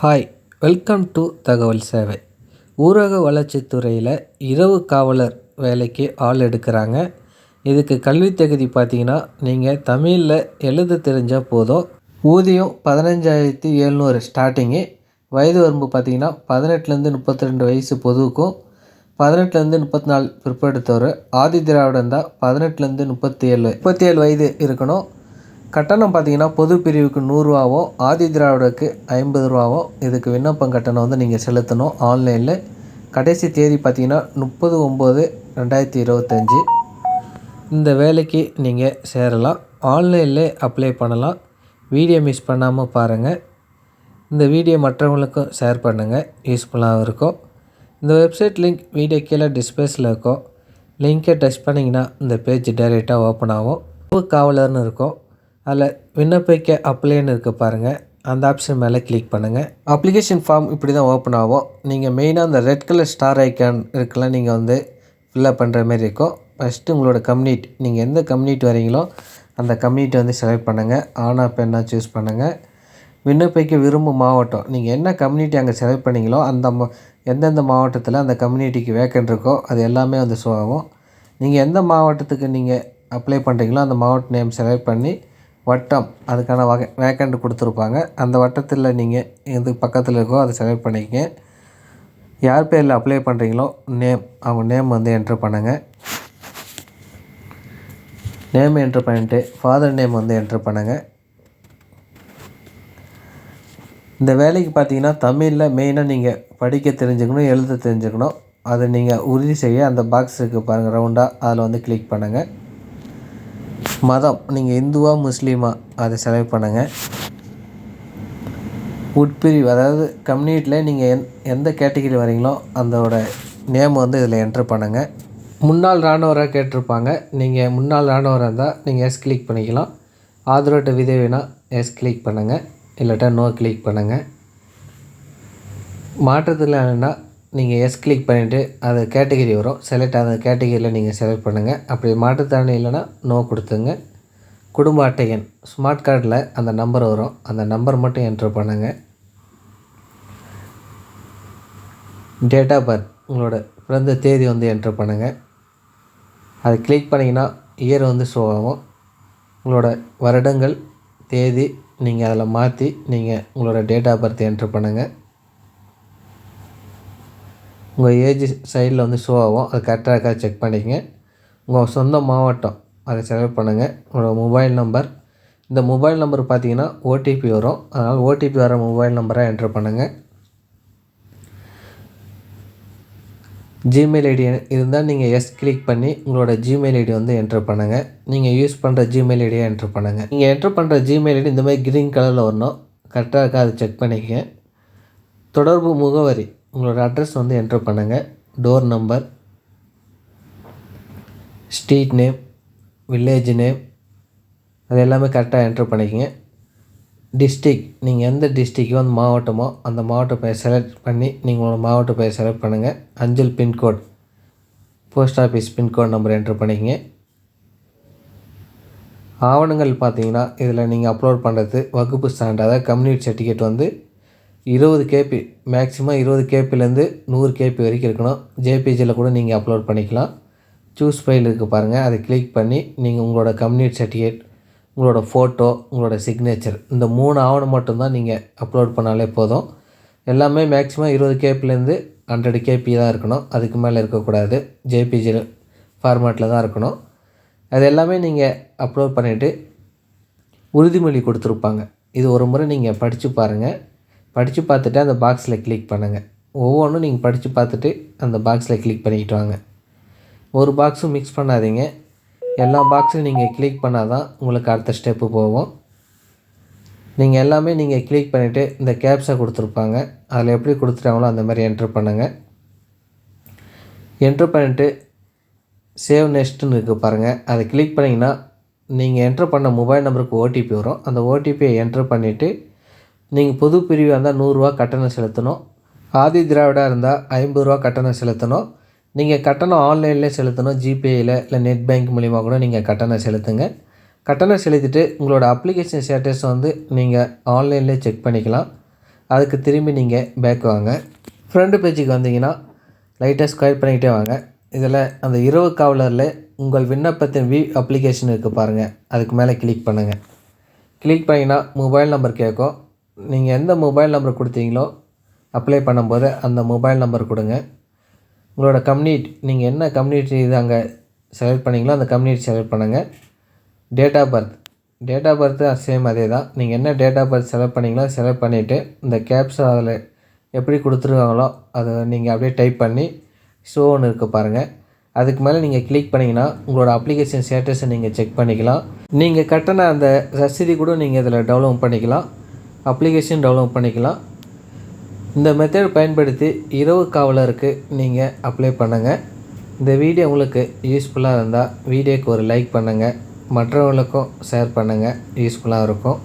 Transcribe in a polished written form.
Hi, welcome to தகவல் சேவை. ஊரக வளர்ச்சித்துறையில் இரவு காவலர் வேலைக்கு ஆள் எடுக்கிறாங்க. இதுக்கு கல்வி தகுதி பார்த்தீங்கன்னா நீங்கள் தமிழில் எழுத தெரிஞ்சால் போதும். ஊதியம் 15,700 ஸ்டார்டிங்கு. வயது வரம்பு பார்த்தீங்கன்னா 18லேருந்து 32 வயசு பொதுவுக்கும், 18லேருந்து 34 பிற்படுத்தவர். ஆதி திராவிடம் தான் 18லேருந்து 37 வயது இருக்கணும். கட்டணம் பார்த்தீங்கன்னா பொது பிரிவுக்கு 100 ரூபாவும், ஆதி திராவிடருக்கு 50 ரூபாவும். இதுக்கு விண்ணப்பம் கட்டணம் வந்து நீங்கள் செலுத்தணும் ஆன்லைனில். கடைசி தேதி பார்த்தீங்கன்னா 30/9/2025. இந்த வேலைக்கு நீங்கள் சேரலாம். ஆன்லைனில் அப்ளை பண்ணலாம். வீடியோ மிஸ் பண்ணாமல் பாருங்கள். இந்த வீடியோ மற்றவங்களுக்கும் ஷேர் பண்ணுங்கள், யூஸ்ஃபுல்லாகவும் இருக்கும். இந்த வெப்சைட் லிங்க் வீடியோ கீழே டிஸ்பிளேஸில் இருக்கும். லிங்கை டச் பண்ணிங்கன்னா இந்த பேஜ் டைரெக்டாக ஓப்பன் ஆகும். காவலர்னு இருக்கும். அதில் விண்ணப்பிக்க அப்ளைன்னு இருக்க பாருங்கள். அந்த ஆப்ஷன் மேலே கிளிக் பண்ணுங்கள். அப்ளிகேஷன் ஃபார்ம் இப்படி தான் ஓப்பன் ஆகும். நீங்கள் மெயினாக அந்த ரெட் கலர் ஸ்டார் ஐக்கான் இருக்கலாம், நீங்கள் வந்து ஃபில்லப் பண்ணுற மாதிரி இருக்கும். ஃபஸ்ட்டு உங்களோட கம்யூனிட்டி, நீங்கள் எந்த கம்யூனிட்டி வரீங்களோ அந்த கம்யூனிட்டி வந்து செலக்ட் பண்ணுங்கள். ஆனா பெண்ணா சூஸ் பண்ணுங்கள். விண்ணப்பிக்க விரும்பும் மாவட்டம், நீங்கள் என்ன கம்யூனிட்டி அங்கே செலக்ட் பண்ணிங்களோ அந்த எந்தெந்த மாவட்டத்தில் அந்த கம்யூனிட்டிக்கு வேக்கன்ட் இருக்கோ அது எல்லாமே வந்து ஷோ ஆகும். நீங்கள் எந்த மாவட்டத்துக்கு நீங்கள் அப்ளை பண்ணுறீங்களோ அந்த மாவட்ட நேம் செலக்ட் பண்ணி வட்டம், அதுக்கான வேக்கண்ட் கொடுத்துருப்பாங்க. அந்த வட்டத்தில் நீங்கள் எது பக்கத்தில் இருக்கோ அதை செலக்ட் பண்ணிக்கங்க. யார் பேரில் அப்ளை பண்ணுறீங்களோ நேம், அவங்க நேம் வந்து என்ட்ரு பண்ணுங்கள். நேம் என்ட்ரு பண்ணிவிட்டு ஃபாதர் நேம் வந்து என்ட்ரு பண்ணுங்கள். இந்த வேலைக்கு பார்த்தீங்கன்னா தமிழில் மெயினாக நீங்கள் படிக்க தெரிஞ்சுக்கணும், எழுத தெரிஞ்சுக்கணும். அதை நீங்கள் உறுதி செய்ய அந்த பாக்ஸ் இருக்குது பாருங்கள் ரவுண்டாக, அதில் வந்து கிளிக் பண்ணுங்கள். மதம், நீங்கள் இந்துவா முஸ்லீமா அதை செலக்ட் பண்ணுங்கள். உட்பிரிவு, அதாவது கம்யூனிட்டியில் நீங்கள் எந்த கேட்டகிரி வரீங்களோ அதோட நேம் வந்து இதில் என்ட்ரு பண்ணுங்கள். முன்னாள் இராணுவராக கேட்டிருப்பாங்க. நீங்கள் முன்னாள் இராணுவராக இருந்தால் நீங்கள் எஸ் கிளிக் பண்ணிக்கலாம். ஆதரவற்ற விதவைனா எஸ் கிளிக் பண்ணுங்கள், இல்லாட்டா நோ கிளிக் பண்ணுங்கள். மாற்றத்தில்னா நீங்கள் எஸ் கிளிக் பண்ணிவிட்டு அது கேட்டகிரி வரும், செலக்ட் அந்த கேட்டகிரியில் நீங்கள் செலக்ட் பண்ணுங்கள். அப்படி மாற்றுத்திறனாளி இல்லைன்னா நோ கொடுத்துங்க. குடும்ப அட்டை எண், ஸ்மார்ட் கார்டில் அந்த நம்பர் வரும், அந்த நம்பர் மட்டும் என்ட்ரு பண்ணுங்கள். டேட் ஆஃப் பர்த், உங்களோட பிறந்த தேதி வந்து என்ட்ரு பண்ணுங்கள். அதை கிளிக் பண்ணிங்கன்னா இயர் வந்து ஷோ ஆகும். உங்களோட வருடங்கள், தேதி நீங்கள் அதில் மாற்றி நீங்கள் உங்களோட டேட் ஆஃப் பர்த் என்ட்ரு பண்ணுங்கள். உங்கள் ஏஜ் சைடில் வந்து ஷோ ஆகும், அது கரெக்டாக இருக்கா செக் பண்ணிக்கங்க. உங்கள் சொந்த மாவட்டம் அதை செலக்ட் பண்ணுங்கள். உங்களோட மொபைல் நம்பர், இந்த மொபைல் நம்பர் பார்த்தீங்கன்னா ஓடிபி வரும், அதனால் ஓடிபி வர மொபைல் நம்பரை என்ட்ரு பண்ணுங்கள். ஜிமெயில் ஐடி இருந்தால் நீங்கள் எஸ் கிளிக் பண்ணி உங்களோட ஜிமெயில் ஐடி வந்து என்ட்ரு பண்ணுங்கள். நீங்கள் யூஸ் பண்ணுற ஜிமெயில் ஐடியை என்ட்ரு பண்ணுங்கள். நீங்கள் என்ட்ரு பண்ணுற ஜிமெயில் ஐடி இந்த மாதிரி க்ரீன் கலரில் வரணும், கரெக்டாக இருக்கா அதை செக் பண்ணிக்கங்க. தொடர்பு முகவரி, உங்களோட அட்ரஸ் வந்து என்ட்ரு பண்ணுங்கள். Door number, street name, village name, அது எல்லாமே கரெக்டாக என்ட்ரு பண்ணிக்கங்க. டிஸ்ட்ரிக், நீங்கள் எந்த டிஸ்ட்ரிக்கோ அந்த மாவட்டமோ அந்த மாவட்ட பெயர் செலக்ட் பண்ணி நீங்கள் உங்களோட மாவட்ட பெயர் செலக்ட் பண்ணுங்கள். அஞ்சல் pin code, post office pin code number entry பண்ணிக்கங்க. ஆவணங்கள் பார்த்தீங்கன்னா இதில் நீங்கள் அப்லோட் பண்ணுறது வகுப்பு சான்று, அதாவது கம்யூனிட்டி சர்டிஃபிகேட் வந்து 20 கேபி, மேக்ஸிமம் 20 கேபிலேருந்து 100 கேபி வரைக்கும் இருக்கணும். ஜேபிஜியில் கூட நீங்கள் அப்லோட் பண்ணிக்கலாம். சூஸ் ஃபைல் இருக்குது பாருங்கள், அதை கிளிக் பண்ணி நீங்கள் உங்களோட கம்யூனிட்டி சர்டிஃபிகேட், உங்களோட ஃபோட்டோ, உங்களோட சிக்னேச்சர், இந்த 3 ஆவணம் மட்டும்தான் நீங்கள் அப்லோட் பண்ணாலே போதும். எல்லாமே மேக்ஸிமம் 20 கேபிலேருந்து 100 கேபி தான் இருக்கணும், அதுக்கு மேலே இருக்கக்கூடாது. ஜேபிஜி ஃபார்மேட்டில் தான் இருக்கணும். அது எல்லாமே நீங்கள் அப்லோட் பண்ணிவிட்டு உறுதிமொழி கொடுத்துருப்பாங்க. இது ஒரு முறை நீங்கள் படித்து பாருங்கள். படித்து பார்த்துட்டு அந்த பாக்ஸில் கிளிக் பண்ணுங்கள். ஒவ்வொன்றும் நீங்கள் படித்து பார்த்துட்டு அந்த பாக்ஸில் கிளிக் பண்ணிக்கிட்டு வாங்க. ஒரு பாக்ஸும் மிக்ஸ் பண்ணாதீங்க. எல்லா பாக்ஸையும் நீங்கள் கிளிக் பண்ணால் தான் உங்களுக்கு அடுத்த ஸ்டெப்பு போகும். நீங்கள் எல்லாமே நீங்கள் கிளிக் பண்ணிவிட்டு இந்த கேப்ஸை கொடுத்துருப்பாங்க, அதில் எப்படி கொடுத்துட்டாங்களோ அந்த மாதிரி என்ட்ரு பண்ணுங்கள். என்ட்ரு பண்ணிவிட்டு சேவ் நெக்ஸ்ட்டுன்னு இருக்குது பாருங்கள், அதை கிளிக் பண்ணிங்கன்னா நீங்கள் என்ட்ரு பண்ண மொபைல் நம்பருக்கு ஓடிபி வரும். அந்த ஓடிபியை என்ட்ரு பண்ணிவிட்டு நீங்கள் பொது பிரிவாக இருந்தால் 100 ரூபா கட்டணம் செலுத்தணும். ஆதி திராவிடாக இருந்தால் 50 ரூபா கட்டணம் செலுத்தணும். நீங்கள் கட்டணம் ஆன்லைன்லேயே செலுத்தணும், ஜிபேயில் இல்லை நெட் பேங்க் மூலிமா கூட நீங்கள் கட்டணம் செலுத்துங்க. கட்டணம் செலுத்திட்டு உங்களோட அப்ளிகேஷன் ஸ்டேட்டஸ் வந்து நீங்கள் ஆன்லைன்லேயே செக் பண்ணிக்கலாம். அதுக்கு திரும்பி நீங்கள் பேக் வாங்க. ஃப்ரண்ட் பேஜுக்கு வந்தீங்கன்னா லைட்டாக ஸ்க்ரால் பண்ணிக்கிட்டே வாங்க. இதில் அந்த இரவு காவலரில் உங்கள் விண்ணப்பத்தின் வியூ அப்ளிகேஷன் இருக்குது பாருங்கள், அதுக்கு மேலே கிளிக் பண்ணுங்கள். கிளிக் பண்ணிங்கன்னா மொபைல் நம்பர் கேட்கும். நீங்கள் எந்த மொபைல் நம்பர் கொடுத்தீங்களோ அப்ளை பண்ணும்போது அந்த மொபைல் நம்பர் கொடுங்க. உங்களோட கம்யூனிட்டி, நீங்கள் என்ன கம்யூனிட்டி இது அங்கே செலக்ட் பண்ணிங்களோ அந்த கம்யூனிட்டி செலக்ட் பண்ணுங்கள். டேட் ஆஃப் பர்த்து சேம் அதே தான். நீங்கள் என்ன டேட் ஆஃப் பர்த் செலக்ட் பண்ணிங்களோ செலக்ட் பண்ணிவிட்டு இந்த கேப்ஸை அதில் எப்படி கொடுத்துருக்காங்களோ அதை நீங்கள் அப்படியே டைப் பண்ணி ஷோன்னு இருக்குது பாருங்கள், அதுக்கு மேலே நீங்கள் கிளிக் பண்ணிங்கன்னா உங்களோட அப்ளிகேஷன் ஸ்டேட்டஸை நீங்கள் செக் பண்ணிக்கலாம். நீங்கள் கட்டின அந்த ரசீதி கூட நீங்கள் இதில் டவுன்லோட் பண்ணிக்கலாம், அப்ளிகேஷன் டவுன்லோட் பண்ணிக்கலாம். இந்த மெத்தட் பயன்படுத்தி இரவு காவலருக்கு நீங்கள் அப்ளை பண்ணுங்கள். இந்த வீடியோ உங்களுக்கு யூஸ்ஃபுல்லாக இருந்தால் வீடியோக்கு ஒரு லைக் பண்ணுங்கள், மற்றவங்களுக்கும் ஷேர் பண்ணுங்கள், யூஸ்ஃபுல்லாக இருக்கும்.